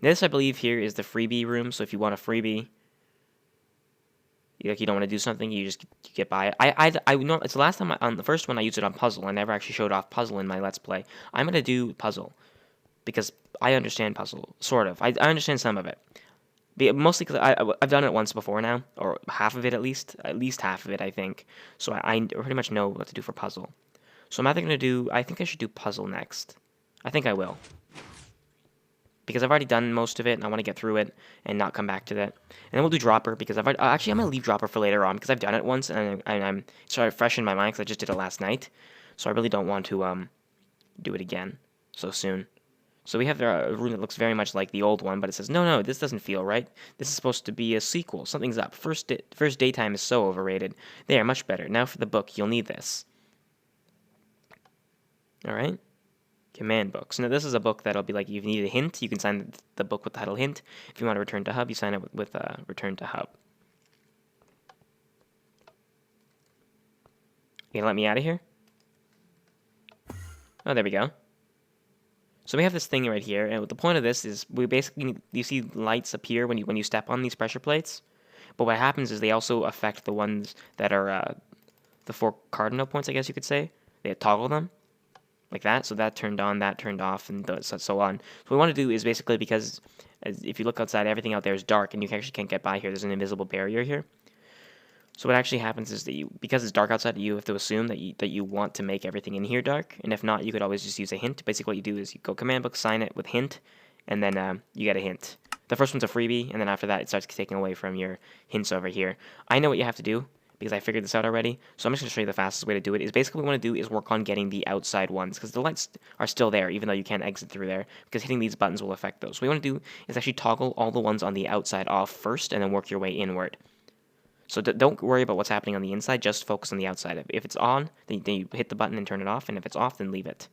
This, I believe, here is the freebie room. So if you want a freebie, like you don't want to do something, you get by it. I know it's the last time on the first one I used it on puzzle. I never actually showed off puzzle in my let's play. I'm gonna do puzzle because I understand puzzle, sort of. I understand some of it. Mostly because I've done it once before now, or half of it at least half of it, I think. So I pretty much know what to do for puzzle. So I'm either going to do, I think I should do puzzle next. I think I will. Because I've already done most of it, and I want to get through it and not come back to that. And then we'll do dropper, because actually I'm going to leave dropper for later on, because I've done it once, and I'm sort of fresh in my mind, because I just did it last night. So I really don't want to do it again so soon. So we have a room that looks very much like the old one, but it says, no, this doesn't feel right. This is supposed to be a sequel. Something's up. First daytime is so overrated. There, much better. Now for the book, you'll need this. All right? Command book. So now this is a book that'll be like, if you need a hint, you can sign the book with the title hint. If you want to return to hub, you sign it with return to hub. You gonna let me out of here? Oh, there we go. So we have this thing right here, and the point of this is we basically, you see lights appear when you step on these pressure plates, but what happens is they also affect the ones that are the 4 cardinal points, I guess you could say. They toggle them like that, so that turned on, that turned off, and so on. So what we want to do is basically, because if you look outside, everything out there is dark, and you actually can't get by here. There's an invisible barrier here. So what actually happens is that because it's dark outside, you have to assume that you want to make everything in here dark, and if not, you could always just use a hint. Basically, what you do is you go command book, sign it with hint, and then you get a hint. The first one's a freebie, and then after that, it starts taking away from your hints over here. I know what you have to do because I figured this out already. So I'm just going to show you the fastest way to do it. Is basically what we want to do is work on getting the outside ones, because the lights are still there, even though you can't exit through there, because hitting these buttons will affect those. So what we want to do is actually toggle all the ones on the outside off first, and then work your way inward. So don't worry about what's happening on the inside, just focus on the outside. If it's on, then you hit the button and turn it off, and if it's off, then leave it.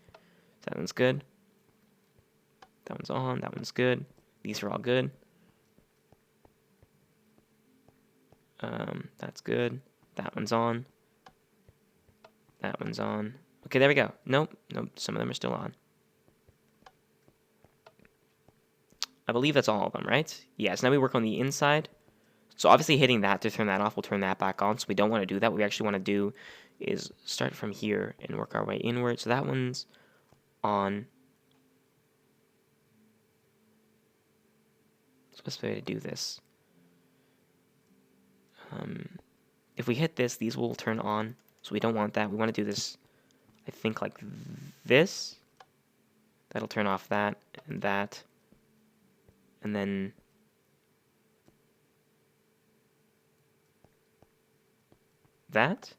That one's good. That one's on, that one's good. These are all good. That's good. That one's on. That one's on. Okay, there we go. Nope, some of them are still on. I believe that's all of them, right? Yes, now we work on the inside. So obviously hitting that to turn that off will turn that back on, so we don't want to do that. What we actually want to do is start from here and work our way inward. So that one's on. What's the best way to do this? If we hit this, these will turn on, so we don't want that. We want to do this, I think, like this. That'll turn off that, and then that,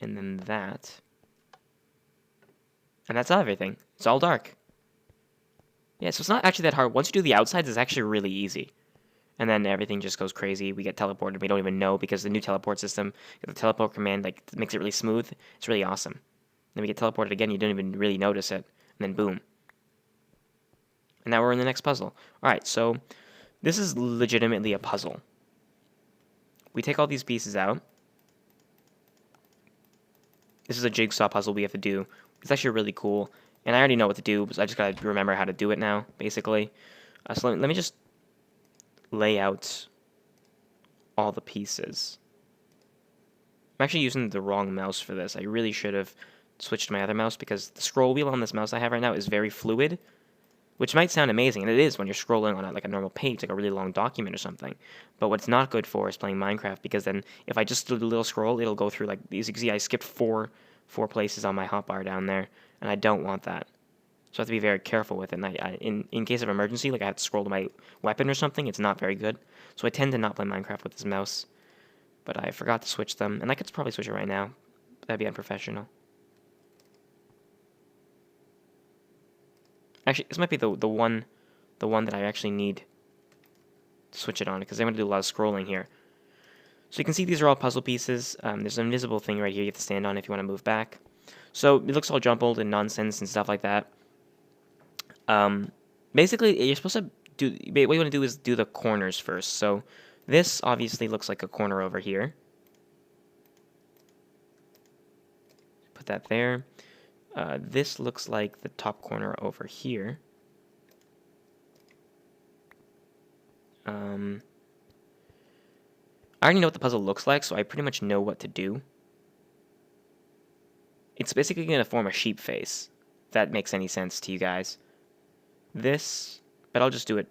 and then that, and that's everything. It's all dark. Yeah, so it's not actually that hard. Once you do the outsides, it's actually really easy. And then everything just goes crazy. We get teleported. We don't even know, because the new teleport system, the teleport command, like, makes it really smooth. It's really awesome. Then we get teleported again. You don't even really notice it. And then boom. And now we're in the next puzzle. All right, so this is legitimately a puzzle. We take all these pieces out. This is a jigsaw puzzle we have to do. It's actually really cool. And I already know what to do, but I just got to remember how to do it now, basically. So let me just lay out all the pieces. I'm actually using the wrong mouse for this. I really should have switched to my other mouse, because the scroll wheel on this mouse I have right now is very fluid, which might sound amazing, and it is when you're scrolling on like a normal page, like a really long document or something. But what's not good for is playing Minecraft, because then if I just do a little scroll, it'll go through, like, as you can see, I skipped four places on my hotbar down there, and I don't want that. So I have to be very careful with it. And in case of emergency, like I have to scroll to my weapon or something, it's not very good. So I tend to not play Minecraft with this mouse. But I forgot to switch them, and I could probably switch it right now. That'd be unprofessional. Actually, this might be the one that I actually need to switch it on, because I'm going to do a lot of scrolling here. So you can see these are all puzzle pieces. There's an invisible thing right here you have to stand on if you want to move back. So it looks all jumbled and nonsense and stuff like that. Basically, you're supposed to do, what you want to do is do the corners first. So this obviously looks like a corner over here. Put that there. This looks like the top corner over here. I already know what the puzzle looks like, so I pretty much know what to do. It's basically going to form a sheep face, if that makes any sense to you guys. This, but I'll just do it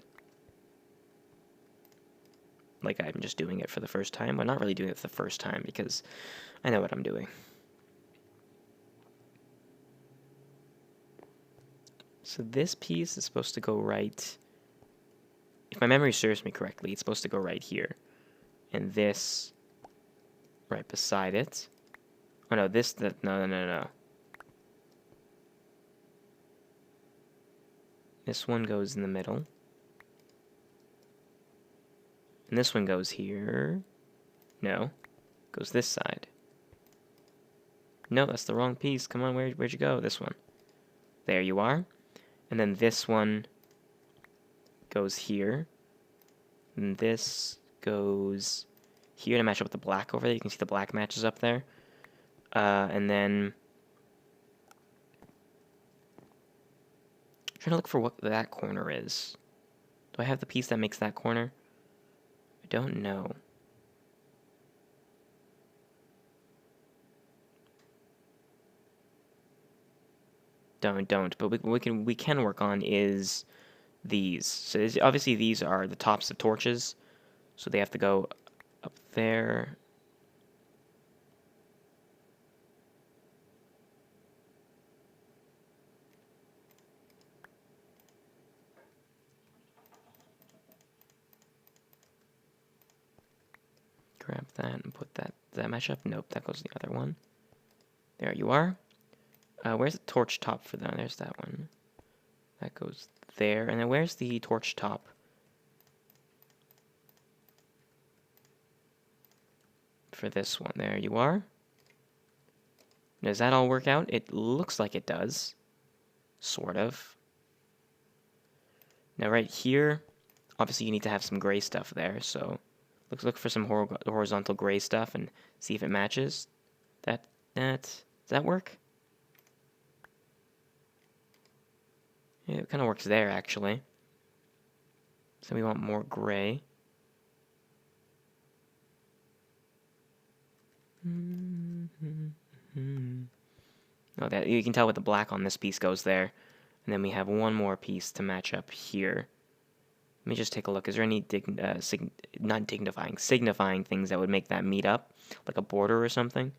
like I'm just doing it for the first time. I'm not really doing it for the first time because I know what I'm doing. So this piece is supposed to go right, if my memory serves me correctly, it's supposed to go right here. And this right beside it. Oh no, no. This one goes in the middle. And this one goes here. No, goes this side. No, that's the wrong piece. Come on, where'd you go? This one. There you are. And then this one goes here. And this goes here to match up with the black over there. You can see the black matches up there. And then I'm trying to look for what that corner is. Do I have the piece that makes that corner? I don't know. Don't. But we can work on is these. So obviously these are the tops of torches, so they have to go up there. Grab that and put that. Does that match up? Nope, that goes to the other one. There you are. Where's the torch top for that? There's that one. That goes there. And then where's the torch top? For this one. There you are. Does that all work out? It looks like it does. Sort of. Now right here, obviously you need to have some gray stuff there, so look for some horizontal gray stuff and see if it matches. Does that work? Yeah, it kind of works there, actually. So we want more gray. Oh, that you can tell with the black on this piece goes there. And then we have one more piece to match up here. Let me just take a look. Is there any signifying things that would make that meet up? Like a border or something?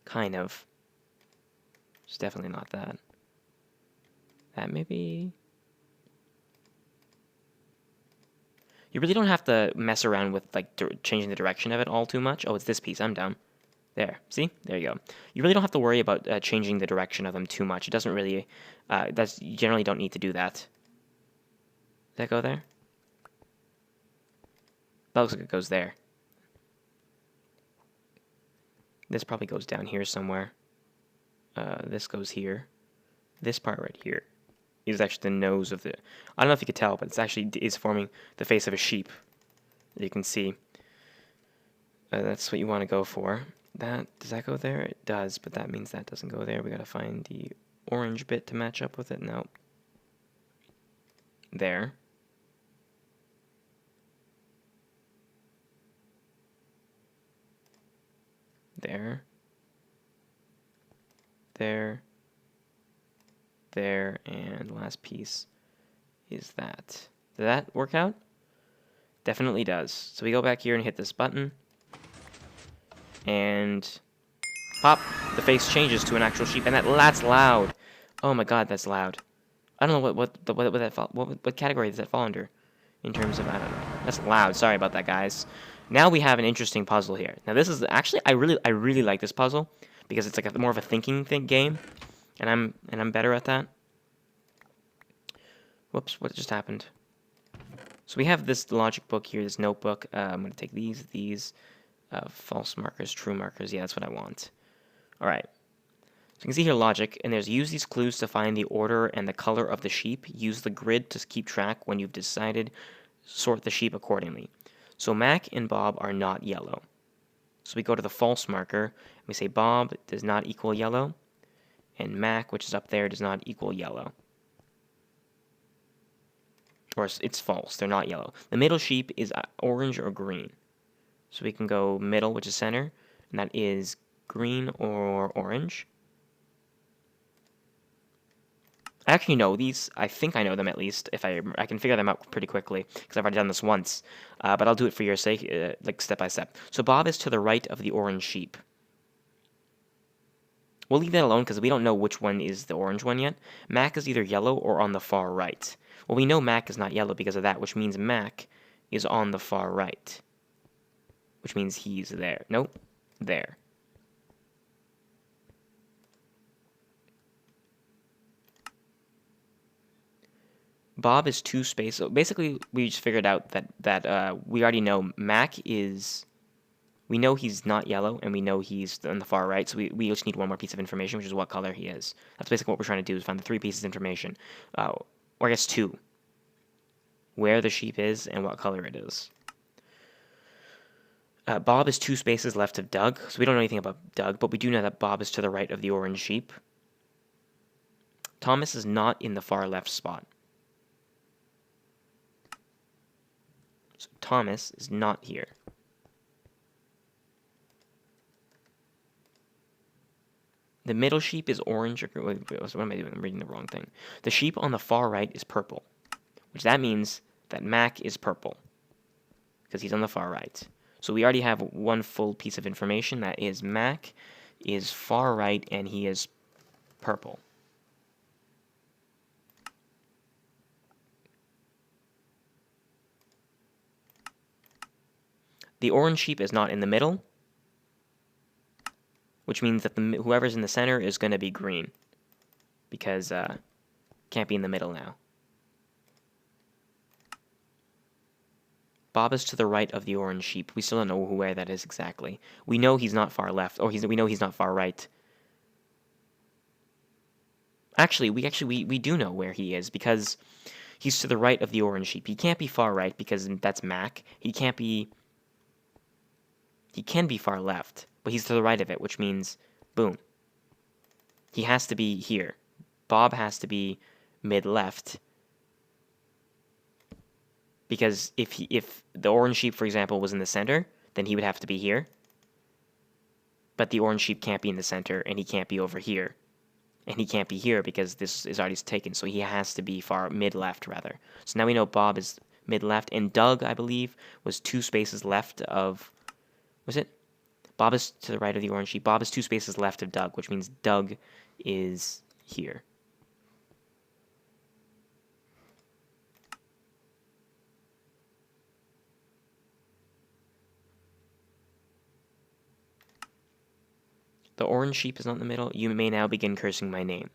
Kind of. It's definitely not that. That maybe... You really don't have to mess around with like changing the direction of it all too much. Oh, it's this piece. I'm down. There. See? There you go. You really don't have to worry about changing the direction of them too much. It doesn't really... you generally don't need to do that. Does that go there? That looks like it goes there. This probably goes down here somewhere. This goes here. This part right here is actually the nose of the... I don't know if you could tell, but it's actually is forming the face of a sheep. As you can see. That's what you want to go for. Does that go there? It does, but that means that doesn't go there. We gotta find the orange bit to match up with it. No. There. There. There. There. And the last piece is that. Did that work out? Definitely does. So we go back here and hit this button. And pop, the face changes to an actual sheep, and that's loud. Oh my god, that's loud. I don't know what category does that fall under, in terms of, I don't know. That's loud. Sorry about that, guys. Now we have an interesting puzzle here. Now this is actually I really like this puzzle because it's like more of a thinking game, and I'm better at that. Whoops, what just happened? So we have this logic book here, this notebook. I'm gonna take these. False markers, true markers. Yeah, that's what I want. All right. So you can see here logic, and there's use these clues to find the order and the color of the sheep. Use the grid to keep track when you've decided. Sort the sheep accordingly. So Mac and Bob are not yellow. So we go to the false marker, and we say Bob does not equal yellow, and Mac, which is up there, does not equal yellow. Or it's false. They're not yellow. The middle sheep is orange or green. So we can go middle, which is center, and that is green or orange. I actually know these. I think I know them at least. If I can figure them out pretty quickly because I've already done this once. But I'll do it for your sake, like step by step. So Bob is to the right of the orange sheep. We'll leave that alone because we don't know which one is the orange one yet. Mac is either yellow or on the far right. Well, we know Mac is not yellow because of that, which means Mac is on the far right. Which means he's there. Nope, there. Bob is 2 spaces. So basically, we just figured out that we already know Mac is. We know he's not yellow, and we know he's on the far right. So we just need one more piece of information, which is what color he is. That's basically what we're trying to do: is find the 3 pieces of information, or I guess 2. Where the sheep is and what color it is. Bob is 2 spaces left of Doug, so we don't know anything about Doug, but we do know that Bob is to the right of the orange sheep. Thomas is not in the far left spot. So Thomas is not here. The middle sheep is orange. Wait, what am I doing? I'm reading the wrong thing. The sheep on the far right is purple, which that means that Mac is purple because he's on the far right. So we already have one full piece of information. That is Mac is far right and he is purple. The orange sheep is not in the middle, which means that whoever's in the center is going to be green because can't be in the middle now. Bob is to the right of the orange sheep. We still don't know where that is exactly. We know he's not far left, or we know he's not far right. Actually, we do know where he is because he's to the right of the orange sheep. He can't be far right because that's Mac. He can be far left, but he's to the right of it, which means, boom. He has to be here. Bob has to be mid-left. Because if the orange sheep, for example, was in the center, then he would have to be here. But the orange sheep can't be in the center, and he can't be over here. And he can't be here because this is already taken, so he has to be far mid-left, rather. So now we know Bob is mid-left, and Doug, I believe, was 2 spaces left of... Was it? Bob is to the right of the orange sheep. Bob is 2 spaces left of Doug, which means Doug is here. The orange sheep is not in the middle. You may now begin cursing my name.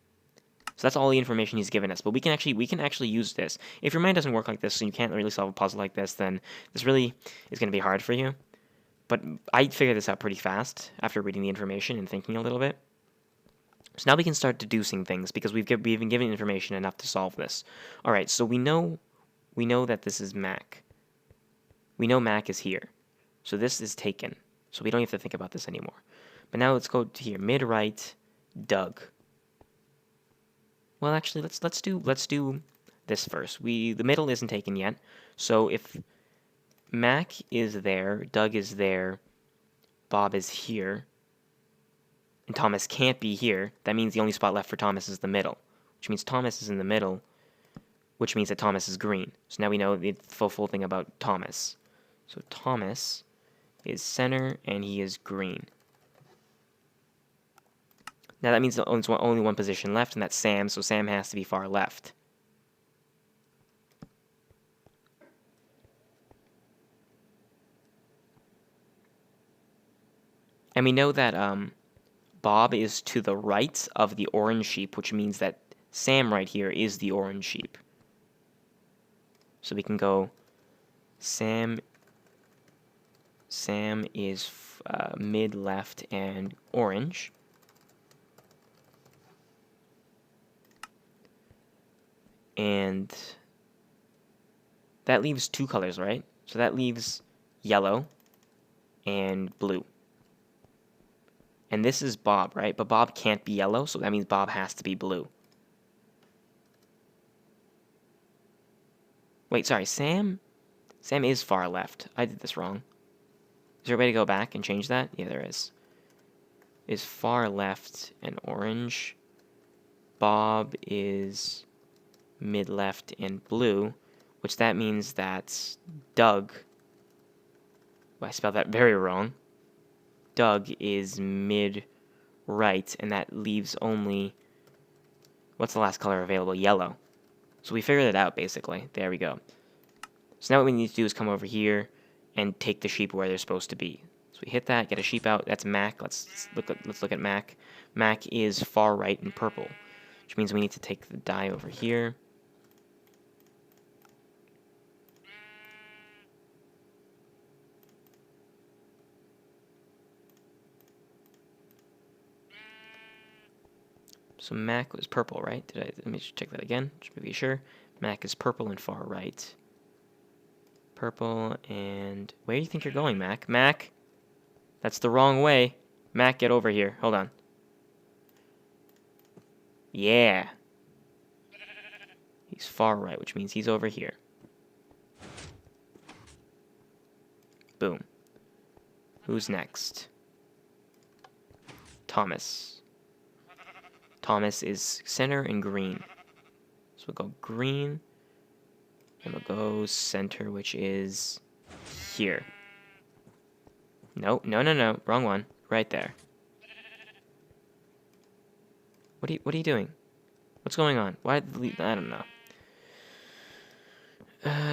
So that's all the information he's given us. But we can actually use this. If your mind doesn't work like this and you can't really solve a puzzle like this, then this really is going to be hard for you. But I figured this out pretty fast after reading the information and thinking a little bit. So now we can start deducing things because we've been given information enough to solve this. All right, so we know that this is Mac. We know Mac is here. So this is taken. So we don't have to think about this anymore. But now let's go to here, mid-right, Doug. Well, actually, let's do this first. The middle isn't taken yet. So if Mac is there, Doug is there, Bob is here, and Thomas can't be here, that means the only spot left for Thomas is the middle, which means Thomas is in the middle, which means that Thomas is green. So now we know the full thing about Thomas. So Thomas is center, and he is green. Now that means there's only one position left, and that's Sam, so Sam has to be far left. And we know that Bob is to the right of the orange sheep, which means that Sam right here is the orange sheep. So we can go Sam is mid-left and orange. And that leaves 2 colors, right? So that leaves yellow and blue. And this is Bob, right? But Bob can't be yellow, so that means Bob has to be blue. Wait, sorry, Sam? Sam is far left. I did this wrong. Is there a way to go back and change that? Yeah, there is. Is far left and orange. Bob is mid left and blue, which that means that Doug, well, I spelled that very wrong. Doug is mid right, and that leaves only, what's the last color available? Yellow. So we figured it out, basically. There we go. So now what we need to do is come over here and take the sheep where they're supposed to be. So we hit that, get a sheep out. That's Mac. Let's look at Mac. Mac is far right and purple, which means we need to take the die over here. So Mac was purple, right? Let me just check that again, just to be sure. Mac is purple and far right. Purple and... Where do you think you're going, Mac? Mac? That's the wrong way. Mac, get over here. Hold on. Yeah. He's far right, which means he's over here. Boom. Who's next? Thomas. Thomas is center and green. So we'll go green. And we'll go center, which is here. No. Wrong one. Right there. What are you doing? What's going on? Why? I don't know.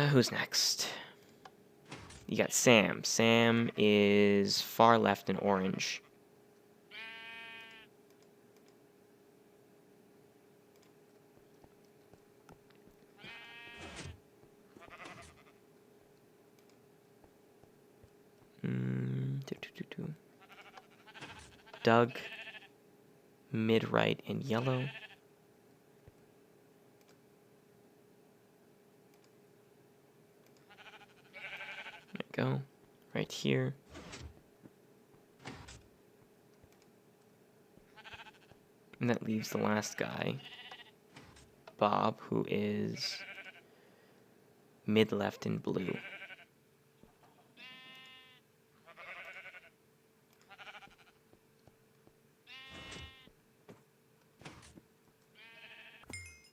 Who's next? You got Sam. Sam is far left and orange. Doug, mid-right and yellow. There we go. Right here. And that leaves the last guy, Bob, who is mid-left and blue.